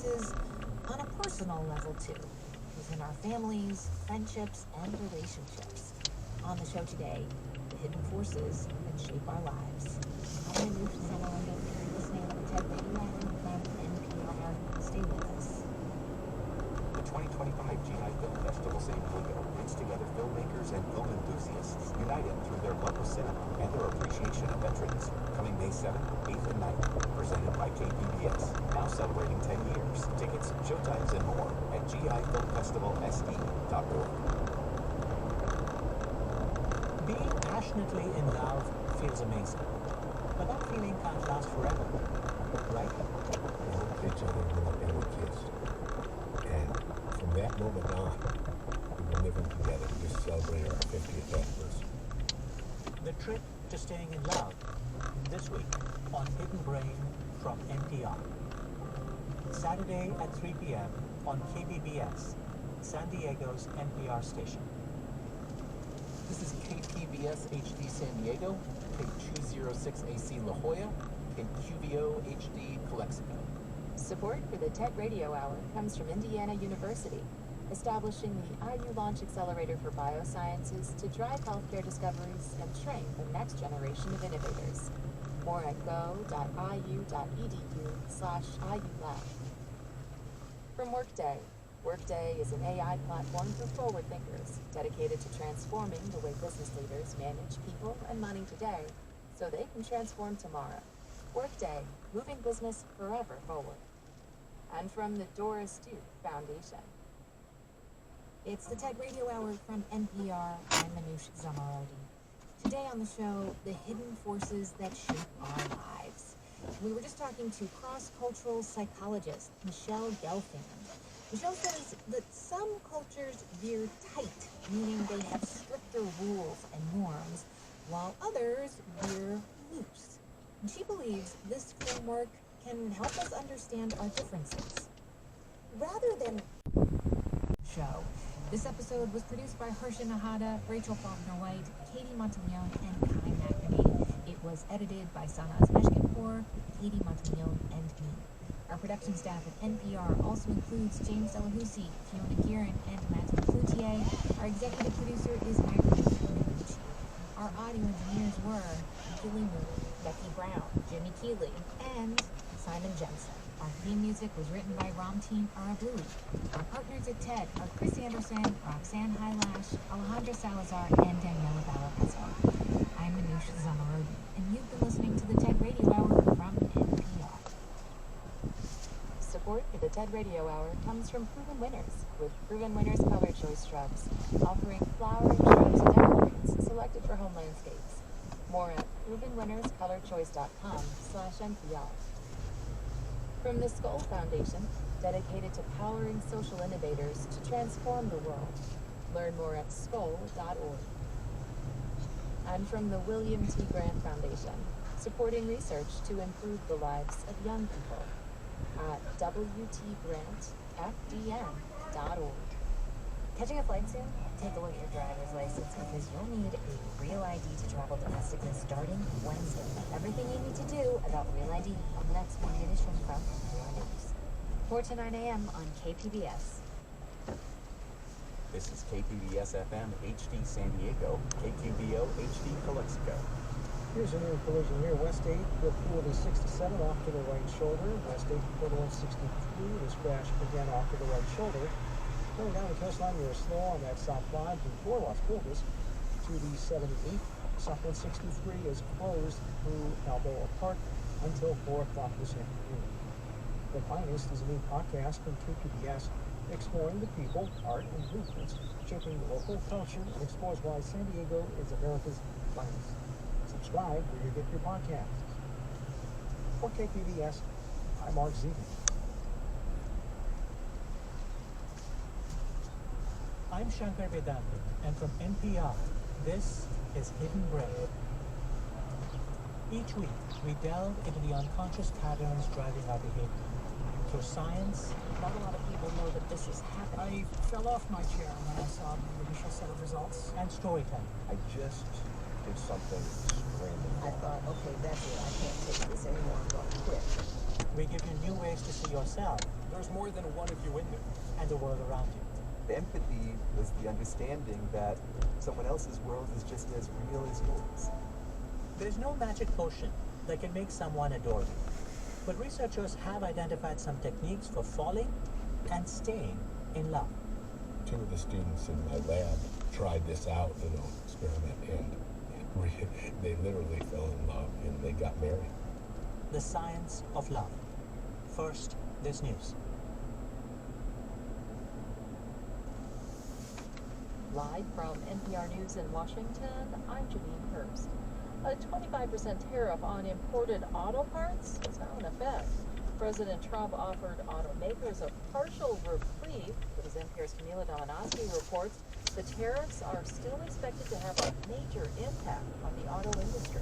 forces on a personal level too, within our families, friendships, and relationships. On the show today, the hidden forces that shape our lives. I'm Anush Zamarondo. You're listening to the Tech Radio Hour from NPR. Stay with us. The 2025 GI Film Festival San Diego brings together filmmakers and film enthusiasts united through their love of cinema and their appreciation of veterans. Coming May 7th, 8th, and 9th, presented by KPBS, now celebrating 10 years. Tickets, showtimes, and more at gifilmfestivalsd.org. Being passionately in love feels amazing, but that feeling can't last forever, right? We loved each other more than we kissed. And from that moment on, we were living together, just celebrating our 50th anniversary. The trip to staying in love, this week on Hidden Brain from NPR. Saturday at 3 p.m. on KPBS, San Diego's NPR station. This is KPBS HD San Diego, K206AC La Jolla, KQVO HD Calexico. Support for the Tech Radio Hour comes from Indiana University, establishing the IU Launch Accelerator for Biosciences to drive healthcare discoveries and train the next generation of innovators. More at go.iu.edu/IULab. From Workday. Workday is an AI platform for forward thinkers, dedicated to transforming the way business leaders manage people and money today so they can transform tomorrow. Workday, moving business forever forward. And from the Doris Duke Foundation. It's the Tech Radio Hour from NPR. I'm Anush Zamaroди. Today on the show, the hidden forces that shape our lives. We were just talking to cross-cultural psychologist Michelle Gelfand. Michelle says that some cultures veer tight, meaning they have stricter rules and norms, while others veer loose. And she believes this framework can help us understand our differences. Rather than show. This episode was produced by Harsha Nahada, Rachel Faulkner-White, Katie Montagnon, and Kai McNamee. It was edited by Sanaz Meshkinpour, Katie Montagnon, and me. Our production staff at NPR also includes James Delahoussi, Fiona Guerin, and Matthew Cloutier. Our executive producer is Irene Minucci. Our audio engineers were Julie Moon, Becky Brown, Jimmy Keeley, and Simon Jensen. Our theme music was written by Ramteen Arablouei. Our partners at TED are Chris Anderson, Roxanne Hylash, Alejandra Salazar, and Daniela Valapezzo. I'm Anush Zamarodi, and you've been listening to the Tech Radio Hour from NPR. Support for the TED Radio Hour comes from Proven Winners, with Proven Winners Color Choice Shrubs, offering flowering shrubs and evergreens selected for home landscapes. More at provenwinnerscolorchoice.com/NPR. From the Skoll Foundation, dedicated to powering social innovators to transform the world. Learn more at skoll.org. And from the William T. Grant Foundation, supporting research to improve the lives of young people at WTGrantFDN.org. Catching a flight soon? Take a look at your driver's license because you'll need a real ID to travel domestically starting Wednesday. Everything you need to do about Real ID on the next morning edition from NPR News. 4 to 9 a.m. on KPBS. This is KPBS FM HD San Diego, KQVO HD Calexico. Here's a new collision here. West 8 with 4067 off to the right shoulder. West 8 4163. This crash again off to the right shoulder. Going down the coastline, you're slow on that South 5 before Las Vegas to the 78. South 163 is closed through Balboa Park until 4 o'clock this afternoon. The Finest is a new podcast from KPBS exploring the people, art, and movements shaping the local culture and explores why San Diego is America's finest. Subscribe where you get your podcasts. For KPBS, I'm Mark Zegan. I'm Shankar Vedantam, and from NPR, this is Hidden Brain. Each week, we delve into the unconscious patterns driving our behavior. Through science, Not a lot of people know that this is happening. I fell off my chair when I saw the initial set of results. and storytelling. I just did something extremely I thought, okay, that's it. I can't take this anymore. I'm going to quit. We give you new ways to see yourself There's more than one of you in there. and the world around you. Empathy was the understanding that someone else's world is just as real as yours. There's no magic potion that can make someone adore you, but researchers have identified some techniques for falling and staying in love. Two of the students in my lab tried this out, experiment, and they literally fell in love and they got married. The science of love. First, this news. Live from NPR News in Washington, I'm Janine Hurst. A 25% tariff on imported auto parts is now in effect. President Trump offered automakers a partial reprieve, but as NPR's Camila Dominowski reports, the tariffs are still expected to have a major impact on the auto industry.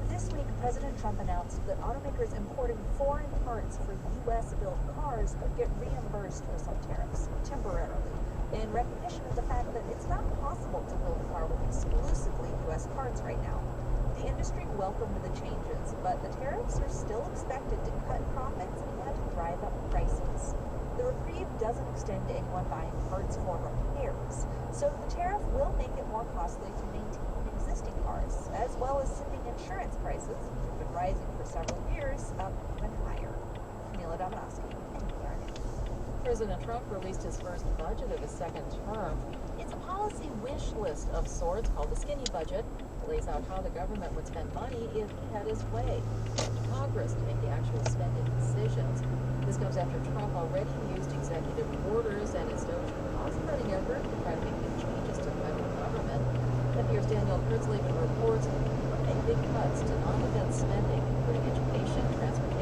This week, President Trump announced that automakers importing foreign parts for U.S.-built cars could get reimbursed for some tariffs, temporarily, in recognition of the fact that it's not possible to build a car with exclusively U.S. parts right now. The industry welcomed the changes, but the tariffs are still expected to cut profits and drive up prices. The reprieve doesn't extend to anyone buying parts for repairs, so the tariff will make it more costly to maintain existing cars, as well as sending insurance prices, which have been rising for several years, up even higher. Camila Dominowski, NPR News. President Trump released his first budget of his second term. It's a policy wish list of sorts called the skinny budget. It lays out how the government would spend money if he had his way. To Congress to make the actual spending decisions. This comes after Trump already used executive orders and his DOGE cost-cutting effort to try to make big changes to the federal government. NPR's Daniel Kurtzleben reports make big cuts to non-defense spending, including education, transportation,